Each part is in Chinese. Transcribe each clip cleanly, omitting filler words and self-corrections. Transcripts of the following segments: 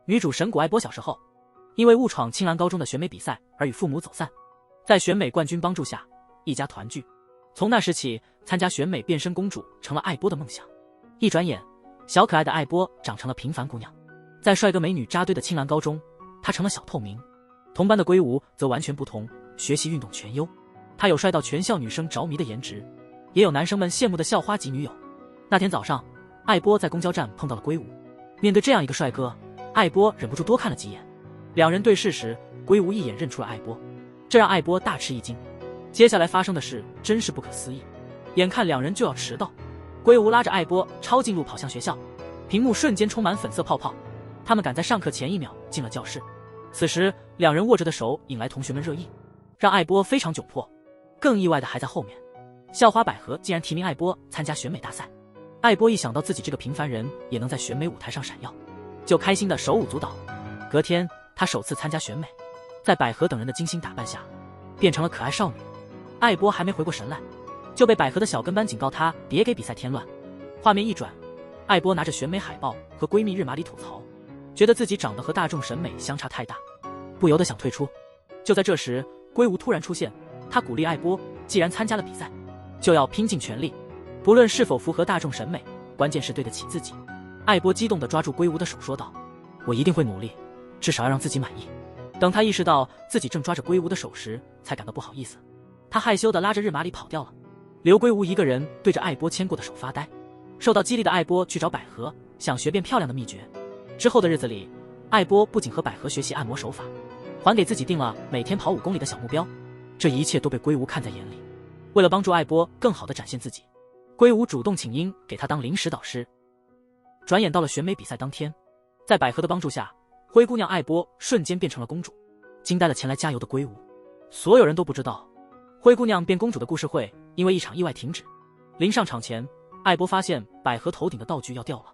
女主神谷爱波小时候因为误闯青兰高中的选美比赛而与父母走散，在选美冠军帮助下，一家团聚。从那时起，参加选美变身公主成了爱波的梦想。一转眼，小可爱的爱波长成了平凡姑娘。在帅哥美女扎堆的青兰高中，她成了小透明。同班的圭吾则完全不同，学习运动全优。他有帅到全校女生着迷的颜值，也有男生们羡慕的校花级女友。那天早上，爱波在公交站碰到了圭吾。面对这样一个帅哥，爱波忍不住多看了几眼。两人对视时，圭吾一眼认出了爱波，这让爱波大吃一惊。接下来发生的事真是不可思议，眼看两人就要迟到，圭吾拉着爱波抄近路跑向学校，屏幕瞬间充满粉色泡泡。他们赶在上课前1秒进了教室。此时两人握着的手引来同学们热议，让爱波非常窘迫。更意外的还在后面，校花百合竟然提名爱波参加选美大赛。爱波一想到自己这个平凡人也能在选美舞台上闪耀，就开心的手舞足蹈。隔天他首次参加选美，在百合等人的精心打扮下变成了可爱少女。爱波还没回过神来，就被百合的小跟班警告他别给比赛添乱。画面一转，爱波拿着选美海报和闺蜜日麻里吐槽，觉得自己长得和大众审美相差太大，不由得想退出。就在这时，圭吾突然出现，他鼓励爱波既然参加了比赛，就要拼尽全力，不论是否符合大众审美，关键是对得起自己。爱波激动地抓住圭吾的手说道，我一定会努力，至少要让自己满意。等他意识到自己正抓着圭吾的手时，才感到不好意思。他害羞地拉着日麻里跑掉了，留圭吾一个人对着爱波牵过的手发呆。受到激励的爱波去找百合，想学变漂亮的秘诀。之后的日子里，爱波不仅和百合学习按摩手法，还给自己定了每天跑5公里的小目标。这一切都被圭吾看在眼里。为了帮助爱波更好地展现自己，圭吾主动请缨给他当临时导师。转眼到了选美比赛当天，在百合的帮助下，灰姑娘爱波瞬间变成了公主，惊呆了前来加油的圭吾。所有人都不知道，灰姑娘变公主的故事会因为一场意外停止。临上场前，爱波发现百合头顶的道具要掉了，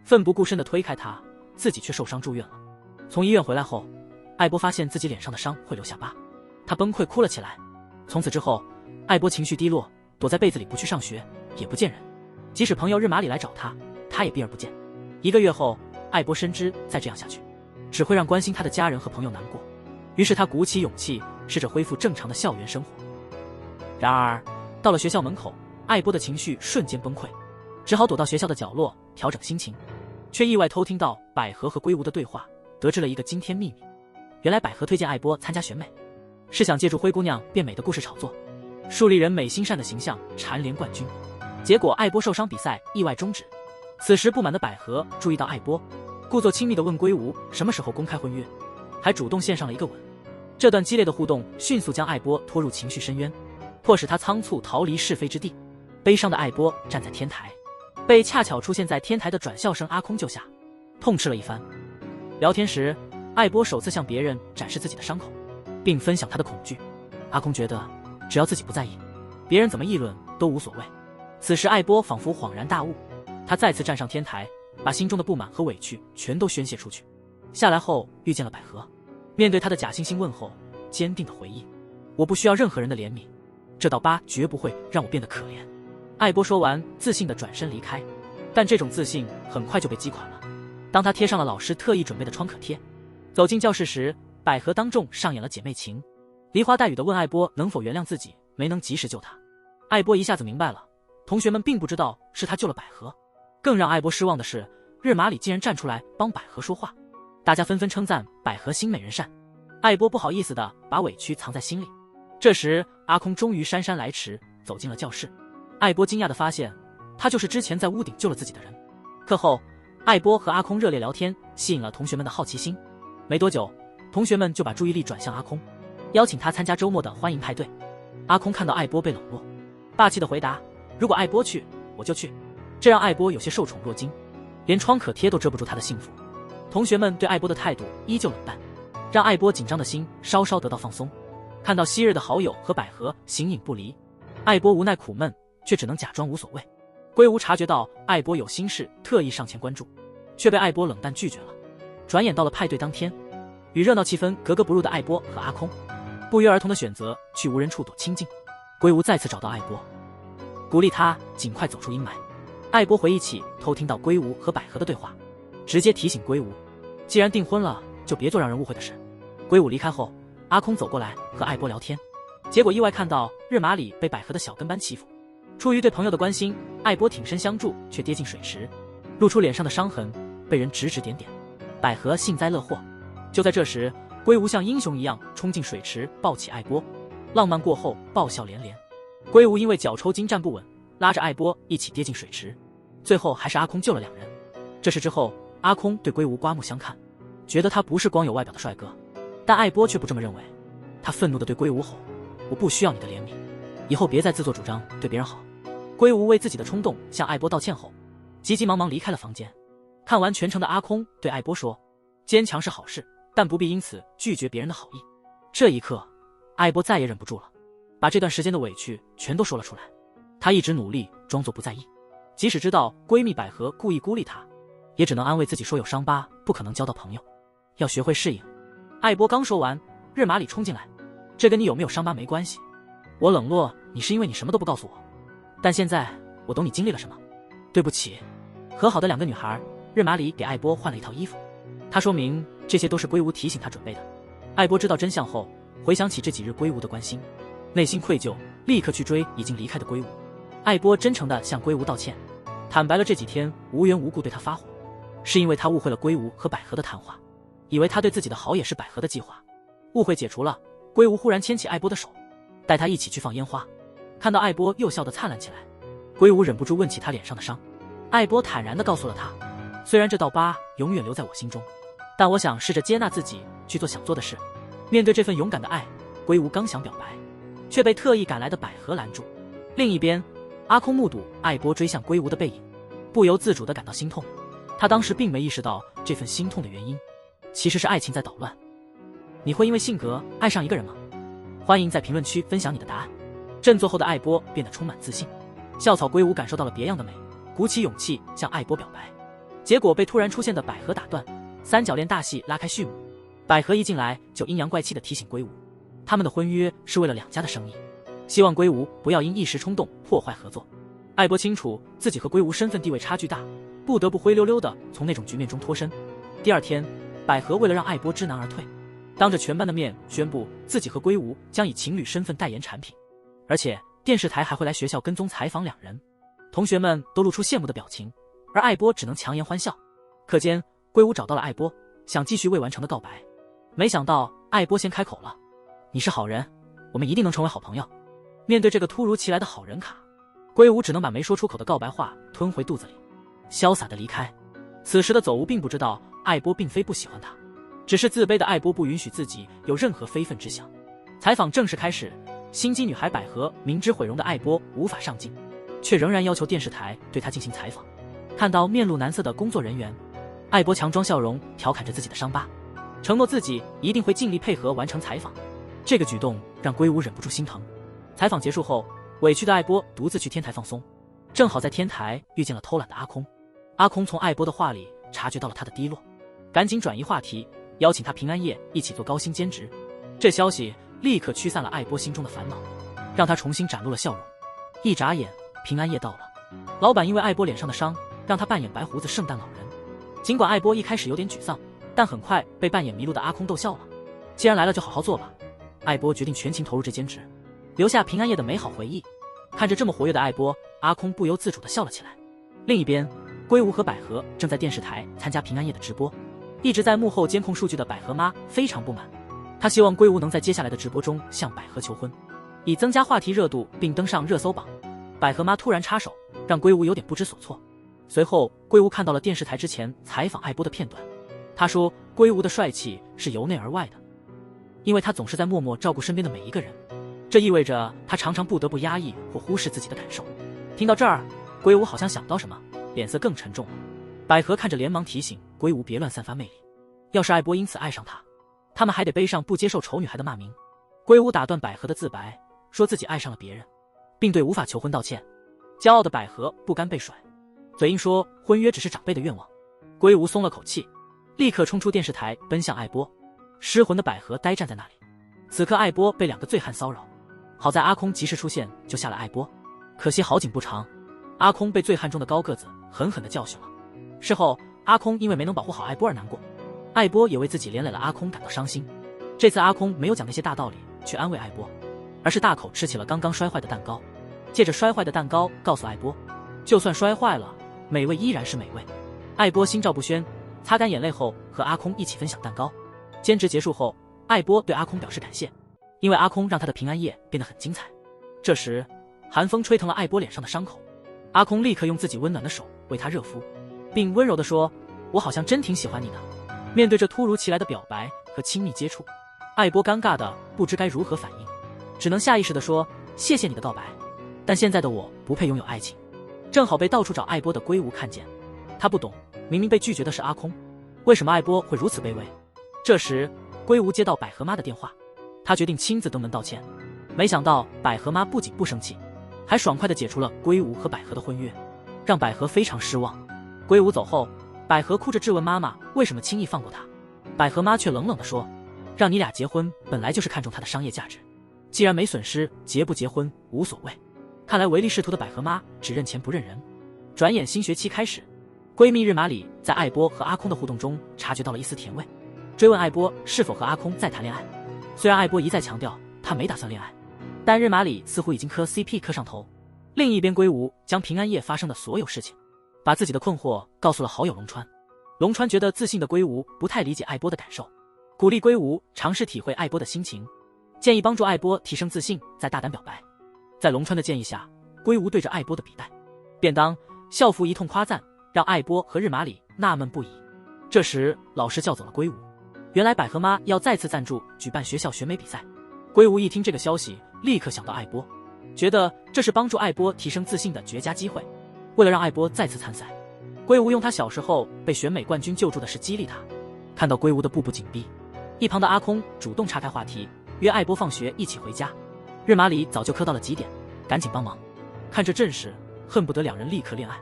奋不顾身地推开她，自己却受伤住院了。从医院回来后，爱波发现自己脸上的伤会留下疤，她崩溃哭了起来。从此之后，爱波情绪低落，躲在被子里不去上学，也不见人。即使朋友日麻里来找她，她也避而不见。1个月后，爱波深知再这样下去，只会让关心她的家人和朋友难过。于是她鼓起勇气，试着恢复正常的校园生活。然而，到了学校门口，爱波的情绪瞬间崩溃，只好躲到学校的角落调整心情，却意外偷听到百合和圭吾的对话，得知了一个惊天秘密。原来百合推荐爱波参加选美，是想借助灰姑娘变美的故事炒作，树立人美心善的形象，蝉联冠军。结果爱波受伤，比赛意外终止。此时不满的百合注意到爱波，故作亲密地问圭吾什么时候公开婚约，还主动献上了一个吻。这段激烈的互动迅速将爱波拖入情绪深渊，迫使他仓促逃离是非之地。悲伤的爱波站在天台，被恰巧出现在天台的转校生阿空救下，痛斥了一番。聊天时，爱波首次向别人展示自己的伤口，并分享他的恐惧。阿空觉得只要自己不在意，别人怎么议论都无所谓。此时爱波仿佛恍然大悟，他再次站上天台，把心中的不满和委屈全都宣泄出去。下来后遇见了百合，面对他的假惺惺问候，坚定地回忆，我不需要任何人的怜悯，这道疤绝不会让我变得可怜。爱波说完，自信地转身离开，但这种自信很快就被击垮了。当他贴上了老师特意准备的创可贴，走进教室时，百合当众上演了姐妹情，梨花带雨地问爱波能否原谅自己没能及时救他。爱波一下子明白了，同学们并不知道是他救了百合。更让爱波失望的是，日麻里竟然站出来帮百合说话，大家纷纷称赞百合心美人善。爱波不好意思地把委屈藏在心里。这时阿空终于姗姗来迟，走进了教室。爱波惊讶地发现，他就是之前在屋顶救了自己的人。课后，爱波和阿空热烈聊天，吸引了同学们的好奇心。没多久，同学们就把注意力转向阿空，邀请他参加周末的欢迎派对。阿空看到爱波被冷落，霸气地回答，如果爱波去，我就去。这让爱波有些受宠若惊，连创可贴都遮不住他的幸福。同学们对爱波的态度依旧冷淡，让爱波紧张的心稍稍得到放松。看到昔日的好友和百合形影不离，爱波无奈苦闷，却只能假装无所谓。圭吾察觉到爱波有心事，特意上前关注，却被爱波冷淡拒绝了。转眼到了派对当天，与热闹气氛格格不入的爱波和阿空不约而同地选择去无人处躲清静。圭吾再次找到爱波，鼓励他尽快走出阴霾。爱波回忆起偷听到圭吾和百合的对话，直接提醒圭吾，既然订婚了，就别做让人误会的事。归武离开后，阿空走过来和艾波聊天，结果意外看到日马里被百合的小跟班欺负。出于对朋友的关心，艾波挺身相助，却跌进水池，露出脸上的伤痕，被人指指点点。百合幸灾乐祸。就在这时，龟吾像英雄一样冲进水池，抱起艾波，浪漫过后爆笑连连。龟吾因为脚抽筋站不稳，拉着艾波一起跌进水池，最后还是阿空救了两人。这事之后，阿空对龟吾刮目相看，觉得他不是光有外表的帅哥，但艾波却不这么认为。他愤怒地对龟吾吼：“我不需要你的怜悯，以后别再自作主张对别人好。”龟吾为自己的冲动向艾波道歉后，急急忙忙离开了房间。看完全程的阿空对艾波说：“坚强是好事，但不必因此拒绝别人的好意。”这一刻，艾波再也忍不住了，把这段时间的委屈全都说了出来。他一直努力装作不在意，即使知道闺蜜百合故意孤立他，也只能安慰自己说有伤疤不可能交到朋友，要学会适应。艾波刚说完，日马里冲进来：“这跟你有没有伤疤没关系，我冷落你是因为你什么都不告诉我，但现在我懂你经历了什么，对不起。”和好的两个女孩，日马里给艾波换了一套衣服，他说明这些都是龟吾提醒他准备的。艾波知道真相后，回想起这几日龟吾的关心，内心愧疚，立刻去追已经离开的龟吾。艾波真诚地向龟吾道歉，坦白了这几天无缘无故对他发火，是因为他误会了龟吾和百合的谈话，以为他对自己的好也是百合的计划。误会解除了，龟吾忽然牵起艾波的手，带他一起去放烟花。看到艾波又笑得灿烂起来，龟吾忍不住问起他脸上的伤。艾波坦然地告诉了他：“虽然这道疤永远留在我心中，但我想试着接纳自己，去做想做的事。”面对这份勇敢的爱，龟吾刚想表白，却被特意赶来的百合拦住。另一边，阿空目睹艾波追向龟吾的背影，不由自主地感到心痛。他当时并没意识到这份心痛的原因，其实是爱情在捣乱。你会因为性格爱上一个人吗？欢迎在评论区分享你的答案。振作后的艾波变得充满自信，校草龟吾感受到了别样的美，鼓起勇气向艾波表白，结果被突然出现的百合打断，三角恋大戏拉开序幕。百合一进来就阴阳怪气地提醒龟吾，他们的婚约是为了两家的生意，希望龟吾不要因一时冲动破坏合作。艾波清楚自己和龟吾身份地位差距大，不得不灰溜溜地从那种局面中脱身。第二天，百合为了让艾波知难而退，当着全班的面宣布自己和龟吾将以情侣身份代言产品，而且电视台还会来学校跟踪采访两人。同学们都露出羡慕的表情，而艾波只能强颜欢笑。课间，龟吾找到了艾波，想继续未完成的告白，没想到艾波先开口了：“你是好人，我们一定能成为好朋友。”面对这个突如其来的好人卡，龟吾只能把没说出口的告白话吞回肚子里，潇洒地离开。此时的走吾并不知道艾波并非不喜欢他，只是自卑的艾波不允许自己有任何非分之想。采访正式开始，心机女孩百合明知毁容的艾波无法上镜，却仍然要求电视台对他进行采访。看到面露难色的工作人员，艾波强装笑容，调侃着自己的伤疤，承诺自己一定会尽力配合完成采访。这个举动让龟吾忍不住心疼。采访结束后，委屈的艾波独自去天台放松，正好在天台遇见了偷懒的阿空。阿空从艾波的话里察觉到了他的低落，赶紧转移话题，邀请他平安夜一起做高薪兼职。这消息立刻驱散了艾波心中的烦恼，让他重新展露了笑容。一眨眼，平安夜到了，老板因为艾波脸上的伤，让他扮演白胡子圣诞老人。尽管艾波一开始有点沮丧，但很快被扮演麋鹿的阿空逗笑了。既然来了就好好做吧，艾波决定全情投入这兼职，留下平安夜的美好回忆。看着这么活跃的艾波，阿空不由自主地笑了起来。另一边，龟吾和百合正在电视台参加平安夜的直播。一直在幕后监控数据的百合妈非常不满，她希望龟吾能在接下来的直播中向百合求婚，以增加话题热度并登上热搜榜。百合妈突然插手，让龟吾有点不知所措。随后，龟吾看到了电视台之前采访艾波的片段。他说，龟吾的帅气是由内而外的，因为他总是在默默照顾身边的每一个人，这意味着他常常不得不压抑或忽视自己的感受。听到这儿，龟吾好像想到什么，脸色更沉重了。百合看着连忙提醒龟吾别乱散发魅力，要是艾波因此爱上他，他们还得背上不接受丑女孩的骂名。龟吾打断百合的自白，说自己爱上了别人，并对无法求婚道歉。骄傲的百合不甘被甩，嘴硬说婚约只是长辈的愿望。龟吾松了口气，立刻冲出电视台奔向艾波。失魂的百合呆站在那里。此刻艾波被两个醉汉骚扰，好在阿空及时出现救下了艾波，可惜好景不长，阿空被醉汉中的高个子狠狠地教训了。事后阿空因为没能保护好艾波而难过，艾波也为自己连累了阿空感到伤心。这次阿空没有讲那些大道理去安慰艾波，而是大口吃起了刚刚摔坏的蛋糕，借着摔坏的蛋糕告诉艾波，就算摔坏了，美味依然是美味。艾波心照不宣，擦干眼泪后和阿空一起分享蛋糕。兼职结束后，艾波对阿空表示感谢，因为阿空让他的平安夜变得很精彩。这时寒风吹疼了艾波脸上的伤口，阿空立刻用自己温暖的手为他热敷，并温柔地说，我好像真挺喜欢你的。面对这突如其来的表白和亲密接触，艾波尴尬的不知该如何反应，只能下意识地说，谢谢你的告白，但现在的我不配拥有爱情。正好被到处找艾波的龟吾看见，他不懂，明明被拒绝的是阿空，为什么艾波会如此卑微。这时龟吾接到百合妈的电话，他决定亲自登门道歉。没想到百合妈不仅不生气，还爽快地解除了龟吾和百合的婚约，让百合非常失望。龟吾走后，百合哭着质问妈妈为什么轻易放过他，百合妈却冷冷地说，让你俩结婚本来就是看中他的商业价值，既然没损失，结不结婚无所谓。看来唯利是图的百合妈只认钱不认人。转眼新学期开始，闺蜜日麻里在艾波和阿空的互动中察觉到了一丝甜味，追问艾波是否和阿空在谈恋爱。虽然艾波一再强调他没打算恋爱，但日麻里似乎已经磕 CP 磕上头。另一边龟吾将平安夜发生的所有事情，把自己的困惑告诉了好友龙川。龙川觉得自信的龟吾不太理解艾波的感受，鼓励龟吾尝试体会艾波的心情，建议帮助艾波提升自信，再大胆表白。在龙川的建议下，龟吾对着艾波的笔袋、便当、校服一通夸赞，让艾波和日麻里纳闷不已。这时老师叫走了龟吾，原来百合妈要再次赞助举办学校选美比赛。龟吾一听这个消息，立刻想到艾波，觉得这是帮助艾波提升自信的绝佳机会。为了让艾波再次参赛，龟吾用他小时候被选美冠军救助的事激励他。看到龟吾的步步紧逼，一旁的阿空主动岔开话题，约艾波放学一起回家。日麻里早就磕到了极点，赶紧帮忙。看这阵势，恨不得两人立刻恋爱。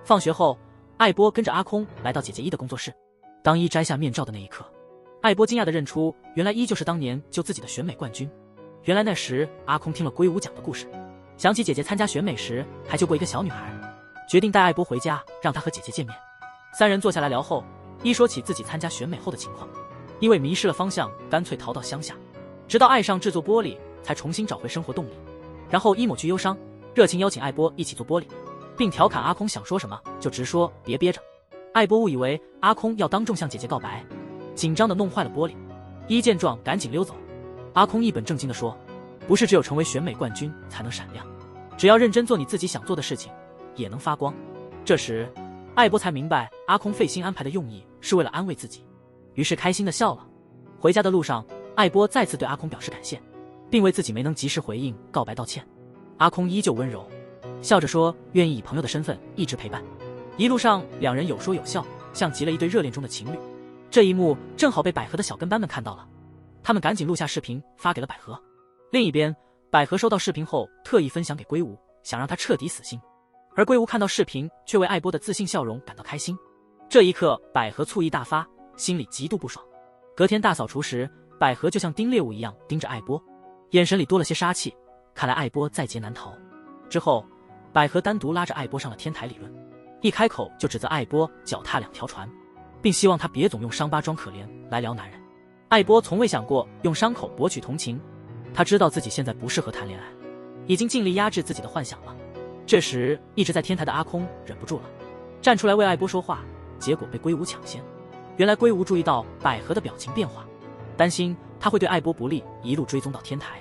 放学后，艾波跟着阿空来到姐姐一的工作室。当一摘下面罩的那一刻，艾波惊讶地认出，原来一就是当年救自己的选美冠军。原来那时阿空听了龟吾讲的故事，想起姐姐参加选美时还救过一个小女孩，决定带艾波回家，让她和姐姐见面。三人坐下来聊后，一说起自己参加选美后的情况，因为迷失了方向，干脆逃到乡下，直到爱上制作玻璃，才重新找回生活动力。然后一抹去忧伤，热情邀请艾波一起做玻璃，并调侃阿空想说什么就直说，别憋着。艾波误以为阿空要当众向姐姐告白，紧张地弄坏了玻璃。一见状赶紧溜走。阿空一本正经地说，不是只有成为选美冠军才能闪亮，只要认真做你自己想做的事情也能发光。这时艾波才明白阿空费心安排的用意是为了安慰自己，于是开心地笑了。回家的路上，艾波再次对阿空表示感谢，并为自己没能及时回应告白道歉。阿空依旧温柔，笑着说愿意以朋友的身份一直陪伴。一路上两人有说有笑，像极了一对热恋中的情侣。这一幕正好被百合的小跟班们看到了，他们赶紧录下视频发给了百合。另一边，百合收到视频后特意分享给龟吾，想让他彻底死心。而龟吾看到视频却为艾波的自信笑容感到开心。这一刻百合醋意大发，心里极度不爽。隔天大扫除时，百合就像盯猎物一样盯着艾波，眼神里多了些杀气，看来艾波在劫难逃。之后百合单独拉着艾波上了天台理论，一开口就指责艾波脚踏两条船，并希望他别总用伤疤装可怜来撩男人。艾波从未想过用伤口博取同情，他知道自己现在不适合谈恋爱，已经尽力压制自己的幻想了。这时一直在天台的阿空忍不住了，站出来为艾波说话，结果被龟吾抢先。原来龟吾注意到百合的表情变化，担心他会对艾波不利，一路追踪到天台。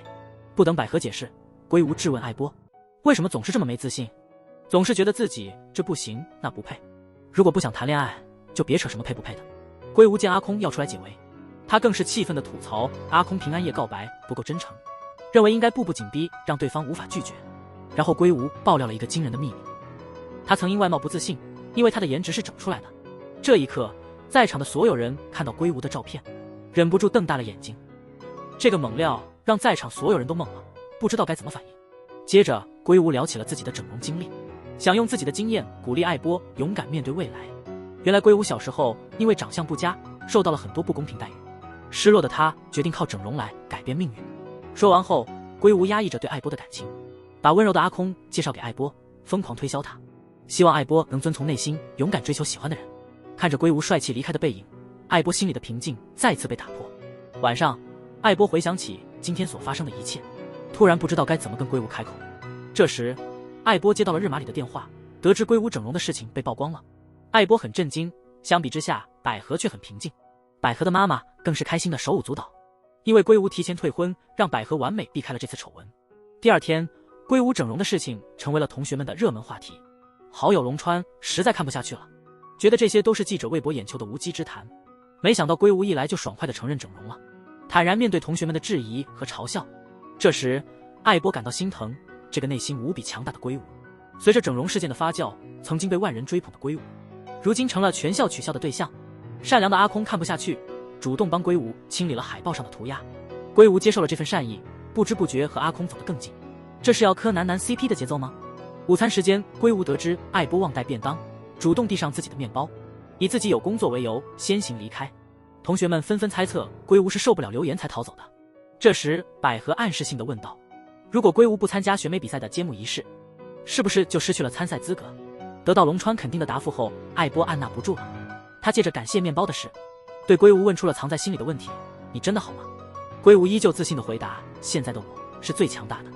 不等百合解释，龟吾质问艾波，为什么总是这么没自信，总是觉得自己这不行那不配，如果不想谈恋爱就别扯什么配不配的。龟吾见阿空要出来解围，他更是气愤地吐槽阿空平安夜告白不够真诚，认为应该步步紧逼，让对方无法拒绝。然后龟吾爆料了一个惊人的秘密，他曾因外貌不自信，因为他的颜值是整出来的。这一刻在场的所有人看到龟吾的照片，忍不住瞪大了眼睛。这个猛料让在场所有人都懵了，不知道该怎么反应。接着龟吾聊起了自己的整容经历，想用自己的经验鼓励艾波勇敢面对未来。原来龟吾小时候因为长相不佳，受到了很多不公平待遇，失落的他决定靠整容来改变命运。说完后，龟吾压抑着对艾波的感情，把温柔的阿空介绍给艾波，疯狂推销他，希望艾波能遵从内心，勇敢追求喜欢的人。看着龟吾帅气离开的背影，艾波心里的平静再次被打破。晚上，艾波回想起今天所发生的一切，突然不知道该怎么跟龟吾开口。这时，艾波接到了日麻里的电话，得知龟吾整容的事情被曝光了。艾波很震惊，相比之下，百合却很平静。百合的妈妈更是开心的手舞足蹈，因为龟吾提前退婚，让百合完美避开了这次丑闻。第二天，龟吾整容的事情成为了同学们的热门话题。好友龙川实在看不下去了，觉得这些都是记者为博眼球的无稽之谈。没想到龟吾一来就爽快地承认整容了，坦然面对同学们的质疑和嘲笑。这时，艾波感到心疼这个内心无比强大的龟吾。随着整容事件的发酵，曾经被万人追捧的龟吾，如今成了全校取笑的对象。善良的阿空看不下去，主动帮龟吾清理了海报上的涂鸦。龟吾接受了这份善意，不知不觉和阿空走得更近。这是要磕男男 CP 的节奏吗？午餐时间，龟吾得知艾波忘带便当，主动递上自己的面包，以自己有工作为由先行离开。同学们纷纷猜测龟吾是受不了流言才逃走的。这时，百合暗示性地问道：如果龟吾不参加选美比赛的揭幕仪式，是不是就失去了参赛资格？得到龙川肯定的答复后，艾波按捺不住了，他借着感谢面包的事，对龟吾问出了藏在心里的问题：你真的好吗？龟吾依旧自信地回答：现在的我是最强大的。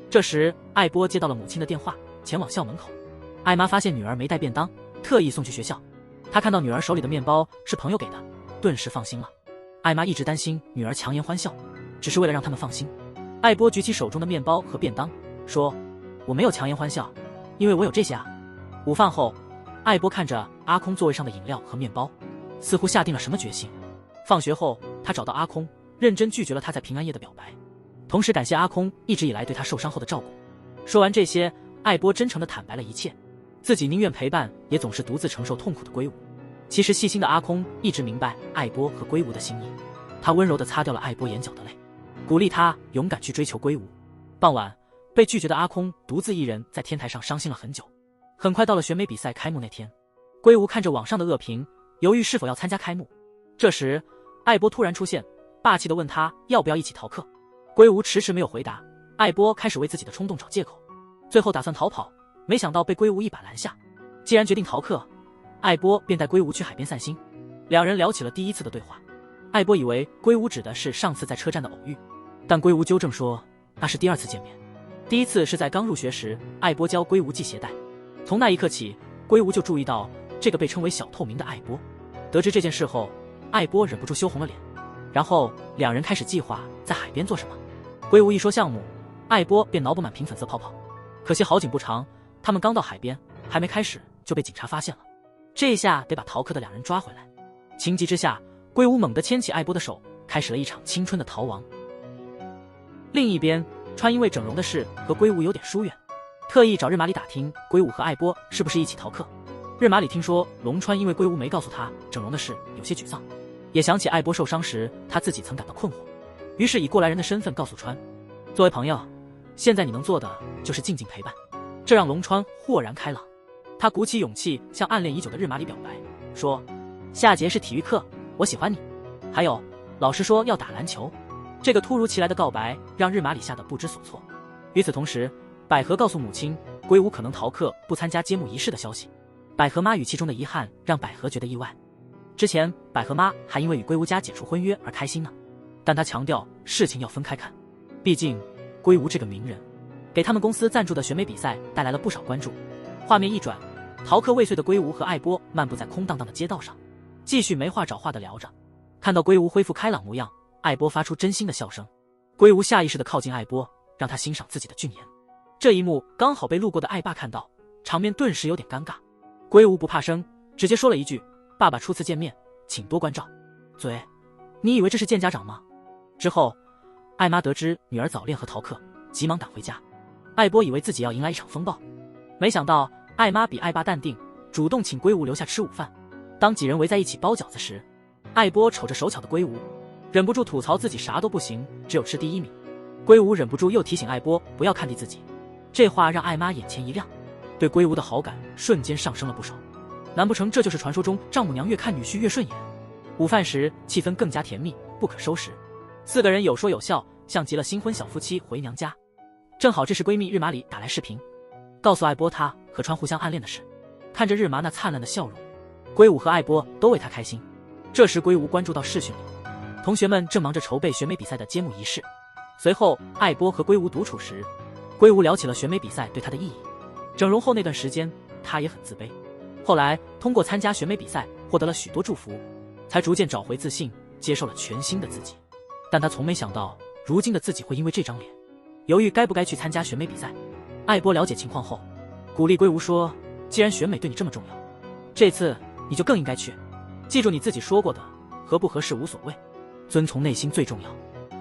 这时，艾波接到了母亲的电话，前往校门口。艾妈发现女儿没带便当，特意送去学校。她看到女儿手里的面包是朋友给的，顿时放心了。艾妈一直担心女儿强颜欢笑，只是为了让他们放心。艾波举起手中的面包和便当，说：我没有强颜欢笑，因为我有这些啊。午饭后，艾波看着阿空座位上的饮料和面包，似乎下定了什么决心。放学后，他找到阿空，认真拒绝了他在平安夜的表白，同时感谢阿空一直以来对他受伤后的照顾。说完这些，艾波真诚地坦白了一切，自己宁愿陪伴，也总是独自承受痛苦的龟吾。其实细心的阿空一直明白艾波和龟吾的心意，他温柔地擦掉了艾波眼角的泪，鼓励他勇敢去追求龟吾。傍晚，被拒绝的阿空独自一人在天台上伤心了很久。很快到了选美比赛开幕那天，龟吾看着网上的恶评，犹豫是否要参加开幕。这时，艾波突然出现，霸气地问他要不要一起逃课。龟吾迟迟没有回答，艾波开始为自己的冲动找借口，最后打算逃跑，没想到被龟吾一把拦下。既然决定逃课，艾波便带龟吾去海边散心。两人聊起了第一次的对话。艾波以为龟吾指的是上次在车站的偶遇，但龟吾纠正说那是第二次见面。第一次是在刚入学时，艾波教龟吾系鞋带。从那一刻起，龟吾就注意到这个被称为小透明的艾波。得知这件事后，艾波忍不住羞红了脸。然后两人开始计划在海边做什么。龟吾一说项目，艾波便脑补满屏粉色泡泡。可惜好景不长，他们刚到海边，还没开始就被警察发现了。这下得把逃课的两人抓回来。情急之下，龟吾猛地牵起艾波的手，开始了一场青春的逃亡。另一边，川因为整容的事和龟吾有点疏远，特意找日麻里打听龟吾和艾波是不是一起逃课。日麻里听说龙川因为龟吾没告诉他整容的事，有些沮丧，也想起艾波受伤时他自己曾感到困惑，于是以过来人的身份告诉川，作为朋友，现在你能做的就是静静陪伴。这让龙川豁然开朗，他鼓起勇气向暗恋已久的日麻里表白，说下节是体育课，我喜欢你，还有老师说要打篮球。这个突如其来的告白让日麻里吓得不知所措。与此同时，百合告诉母亲龟吾可能逃课不参加揭幕仪式的消息。百合妈语气中的遗憾让百合觉得意外，之前百合妈还因为与龟吾家解除婚约而开心呢，但她强调事情要分开看，毕竟龟吾这个名人给他们公司赞助的选美比赛带来了不少关注。画面一转，逃课未遂的龟吾和艾波漫步在空荡荡的街道上，继续没话找话的聊着。看到龟吾恢复开朗模样，艾波发出真心的笑声。龟吾下意识地靠近艾波，让他欣赏自己的俊颜。这一幕刚好被路过的艾爸看到，场面顿时有点尴尬。龟吾不怕生，直接说了一句：爸爸初次见面，请多关照。嘴，你以为这是见家长吗？之后，艾妈得知女儿早恋和逃课，急忙赶回家。艾波以为自己要迎来一场风暴，没想到艾妈比艾爸淡定，主动请龟吾留下吃午饭。当几人围在一起包饺子时，艾波瞅着手巧的龟吾，忍不住吐槽自己啥都不行，只有吃第一名。龟吾忍不住又提醒艾波不要看低自己，这话让艾妈眼前一亮，对龟吾的好感瞬间上升了不少。难不成这就是传说中丈母娘越看女婿越顺眼？午饭时气氛更加甜蜜，不可收拾。四个人有说有笑，像极了新婚小夫妻回娘家。正好这时闺蜜日麻里打来视频，告诉艾波她和川互相暗恋的事。看着日麻那灿烂的笑容，龟吾和艾波都为她开心。这时龟吾关注到视讯里，同学们正忙着筹备选美比赛的揭幕仪式。随后艾波和龟吾独处时，龟吾聊起了选美比赛对他的意义。整容后那段时间他也很自卑，后来通过参加选美比赛获得了许多祝福，才逐渐找回自信，接受了全新的自己。但他从没想到如今的自己会因为这张脸犹豫该不该去参加选美比赛。艾波了解情况后鼓励龟吾说，既然选美对你这么重要，这次你就更应该去。记住你自己说过的，合不合适无所谓，遵从内心最重要。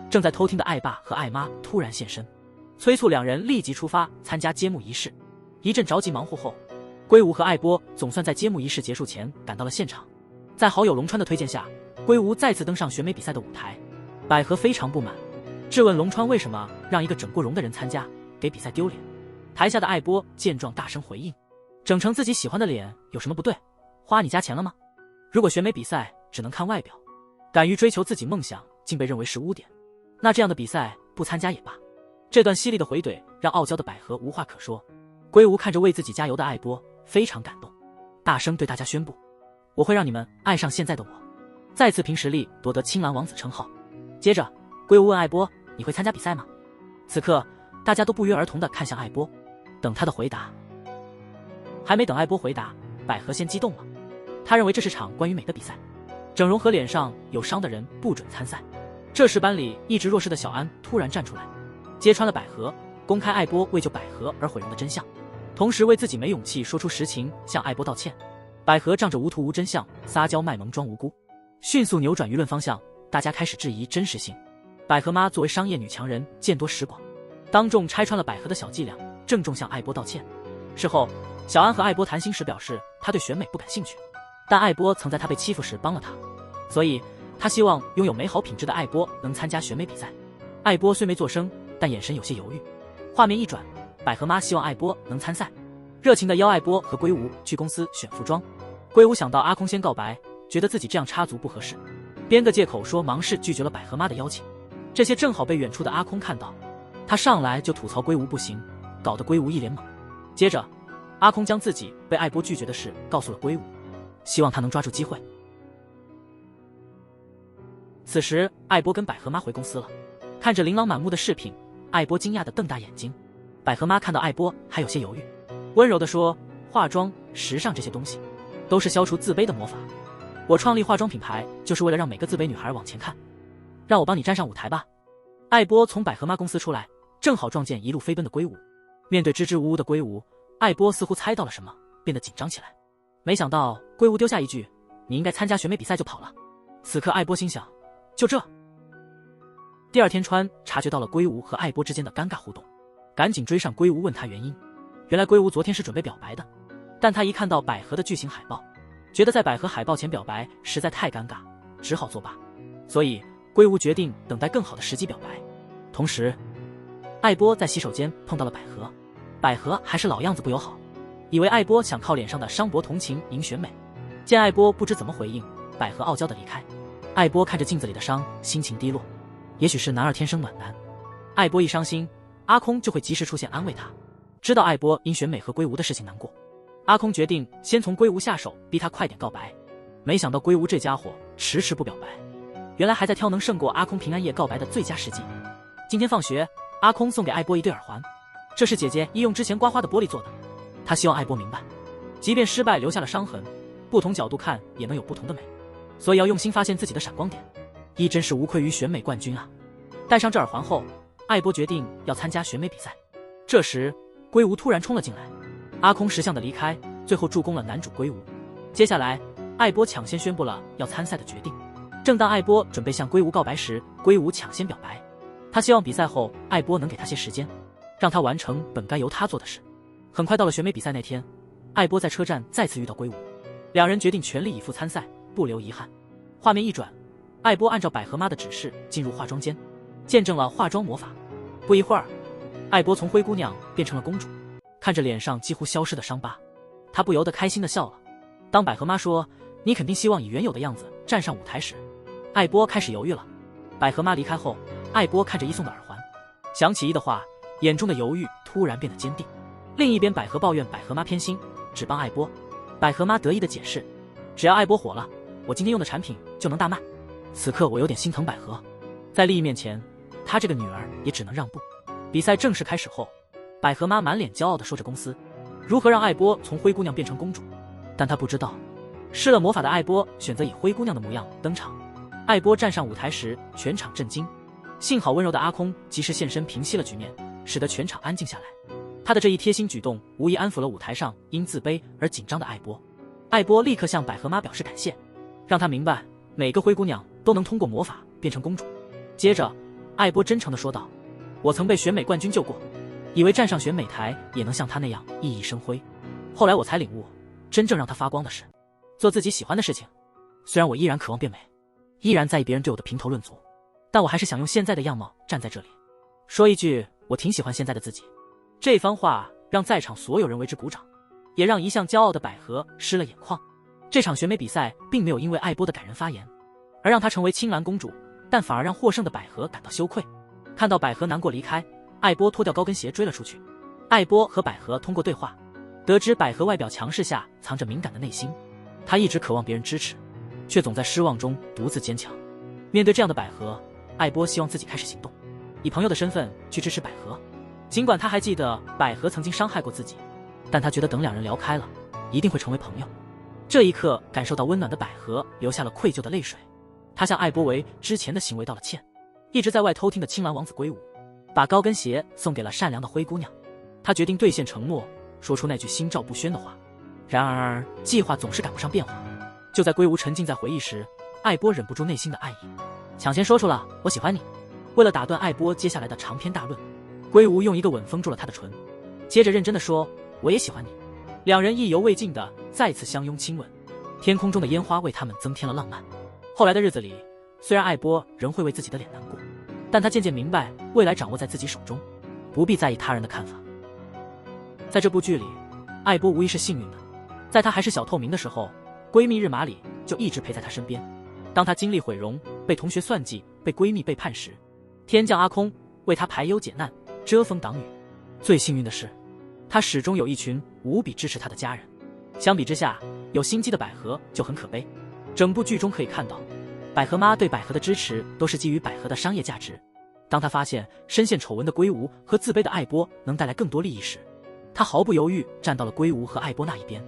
正在偷听的艾爸和艾妈突然现身，催促两人立即出发参加揭幕仪式。一阵着急忙活后，龟吾和艾波总算在揭幕仪式结束前赶到了现场。在好友龙川的推荐下，龟吾再次登上选美比赛的舞台。百合非常不满，质问龙川为什么让一个整过容的人参加，给比赛丢脸。台下的艾波见状大声回应，整成自己喜欢的脸有什么不对？花你家钱了吗？如果选美比赛只能看外表，敢于追求自己梦想竟被认为是污点，那这样的比赛不参加也罢。这段犀利的回怼让傲娇的百合无话可说。龟吾看着为自己加油的艾波，非常感动，大声对大家宣布，我会让你们爱上现在的我，再次凭实力夺得青蓝王子称号。接着龟吾问艾波，你会参加比赛吗？此刻大家都不约而同地看向艾波，等他的回答。还没等艾波回答，百合先激动了，他认为这是场关于美的比赛，整容和脸上有伤的人不准参赛。这时班里一直弱势的小安突然站出来，揭穿了百合，公开艾波为救百合而毁容的真相，同时为自己没勇气说出实情向艾波道歉。百合仗着无图无真相撒娇卖萌装无辜，迅速扭转舆论方向，大家开始质疑真实性。百合妈作为商业女强人见多识广，当众拆穿了百合的小伎俩，郑重向艾波道歉。事后小安和艾波谈心时表示他对选美不感兴趣，但艾波曾在他被欺负时帮了他，所以他希望拥有美好品质的艾波能参加选美比赛。艾波虽没作声，但眼神有些犹豫。画面一转，百合妈希望艾波能参赛，热情地邀艾波和龟吾去公司选服装。龟吾想到阿空先告白，觉得自己这样插足不合适，编个借口说忙事拒绝了百合妈的邀请。这些正好被远处的阿空看到，他上来就吐槽龟吾不行，搞得龟吾一脸懵。接着阿空将自己被艾波拒绝的事告诉了龟吾，希望他能抓住机会。此时艾波跟百合妈回公司了，看着琳琅满目的饰品，艾波惊讶地瞪大眼睛。百合妈看到艾波还有些犹豫，温柔地说，化妆、时尚这些东西都是消除自卑的魔法，我创立化妆品牌就是为了让每个自卑女孩往前看，让我帮你站上舞台吧。艾波从百合妈公司出来，正好撞见一路飞奔的龟吾。面对支支吾吾的龟吾，艾波似乎猜到了什么，变得紧张起来。没想到龟吾丢下一句，你应该参加选美比赛就跑了。此刻艾波心想，就这。第二天川察觉到了龟吾和艾波之间的尴尬互动，赶紧追上龟吾问他原因。原来龟吾昨天是准备表白的，但他一看到百合的巨型海报，觉得在百合海报前表白实在太尴尬，只好作罢。所以龟吾决定等待更好的时机表白。同时艾波在洗手间碰到了百合，百合还是老样子不友好，以为艾波想靠脸上的伤博同情赢选美。见艾波不知怎么回应，百合傲娇的离开。艾波看着镜子里的伤，心情低落，也许是男儿天生暖男。艾波一伤心，阿空就会及时出现安慰他。知道艾波因选美和龟吾的事情难过，阿空决定先从龟吾下手，逼他快点告白。没想到龟吾这家伙迟迟不表白，原来还在挑能胜过阿空平安夜告白的最佳时机。今天放学，阿空送给艾波一对耳环，这是姐姐医用之前刮花的玻璃做的。她希望艾波明白，即便失败留下了伤痕，不同角度看也能有不同的美，所以要用心发现自己的闪光点。一真是无愧于选美冠军啊！戴上这耳环后，艾波决定要参加选美比赛。这时龟吾突然冲了进来，阿空识相的离开，最后助攻了男主龟吾。接下来艾波抢先宣布了要参赛的决定。正当艾波准备向龟吾告白时，龟吾抢先表白，他希望比赛后艾波能给他些时间，让他完成本该由他做的事。很快到了选美比赛那天，艾波在车站再次遇到龟吾，两人决定全力以赴参赛，不留遗憾。画面一转，艾波按照百合妈的指示进入化妆间，见证了化妆魔法。不一会儿，艾波从灰姑娘变成了公主，看着脸上几乎消失的伤疤，她不由得开心地笑了。当百合妈说你肯定希望以原有的样子站上舞台时，艾波开始犹豫了。百合妈离开后，艾波看着一送的耳环，想起一的话，眼中的犹豫突然变得坚定。另一边，百合抱怨百合妈偏心，只帮艾波。百合妈得意地解释，只要艾波火了，我今天用的产品就能大卖。此刻我有点心疼百合，在利益面前，她这个女儿也只能让步。比赛正式开始后，百合妈满脸骄傲地说着公司如何让艾波从灰姑娘变成公主，但她不知道，施了魔法的艾波选择以灰姑娘的模样登场。艾波站上舞台时，全场震惊，幸好温柔的阿空及时现身平息了局面，使得全场安静下来。他的这一贴心举动无疑安抚了舞台上因自卑而紧张的艾波。艾波立刻向百合妈表示感谢，让她明白每个灰姑娘都能通过魔法变成公主。接着艾波真诚地说道，我曾被选美冠军救过，以为站上选美台也能像她那样熠熠生辉，后来我才领悟，真正让她发光的是做自己喜欢的事情。虽然我依然渴望变美，依然在意别人对我的评头论足，但我还是想用现在的样貌站在这里，说一句我挺喜欢现在的自己。这番话让在场所有人为之鼓掌，也让一向骄傲的百合湿了眼眶。这场选美比赛并没有因为艾波的感人发言而让她成为青蓝公主，但反而让获胜的百合感到羞愧。看到百合难过离开，艾波脱掉高跟鞋追了出去。艾波和百合通过对话得知百合外表强势下藏着敏感的内心，她一直渴望别人支持，却总在失望中独自坚强。面对这样的百合，艾波希望自己开始行动，以朋友的身份去支持百合。尽管他还记得百合曾经伤害过自己，但他觉得等两人聊开了，一定会成为朋友。这一刻感受到温暖的百合流下了愧疚的泪水，他向艾波为之前的行为道了歉。一直在外偷听的青蓝王子圭吾把高跟鞋送给了善良的灰姑娘，他决定兑现承诺，说出那句心照不宣的话。然而计划总是赶不上变化，就在圭吾沉浸在回忆时，艾波忍不住内心的爱意，抢先说出了我喜欢你。为了打断艾波接下来的长篇大论，圭吾用一个吻封住了他的唇，接着认真地说我也喜欢你。两人意犹未尽的再次相拥亲吻，天空中的烟花为他们增添了浪漫。后来的日子里，虽然艾波仍会为自己的脸难过，但他渐渐明白未来掌握在自己手中，不必在意他人的看法。在这部剧里，艾波无疑是幸运的，在她还是小透明的时候，闺蜜日马里就一直陪在她身边。当她经历毁容、被同学算计、被闺蜜背叛时，天降阿空为她排忧解难、遮风挡雨。最幸运的是，她始终有一群无比支持她的家人。相比之下，有心机的百合就很可悲。整部剧中可以看到，百合妈对百合的支持都是基于百合的商业价值。当她发现深陷丑闻的圭吾和自卑的艾波能带来更多利益时，她毫不犹豫站到了圭吾和艾波那一边。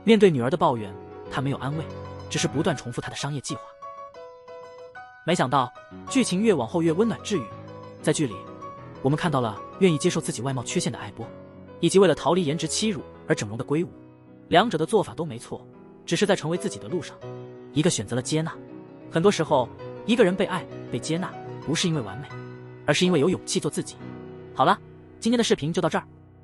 面对女儿的抱怨，她没有安慰，只是不断重复她的商业计划。没想到剧情越往后越温暖治愈。在剧里，我们看到了愿意接受自己外貌缺陷的艾波，以及为了逃离颜值欺辱而整容的圭吾。两者的做法都没错，只是在成为自己的路上，一个选择了接纳。很多时候，一个人被爱、被接纳，不是因为完美，而是因为有勇气做自己。好了，今天的视频就到这儿。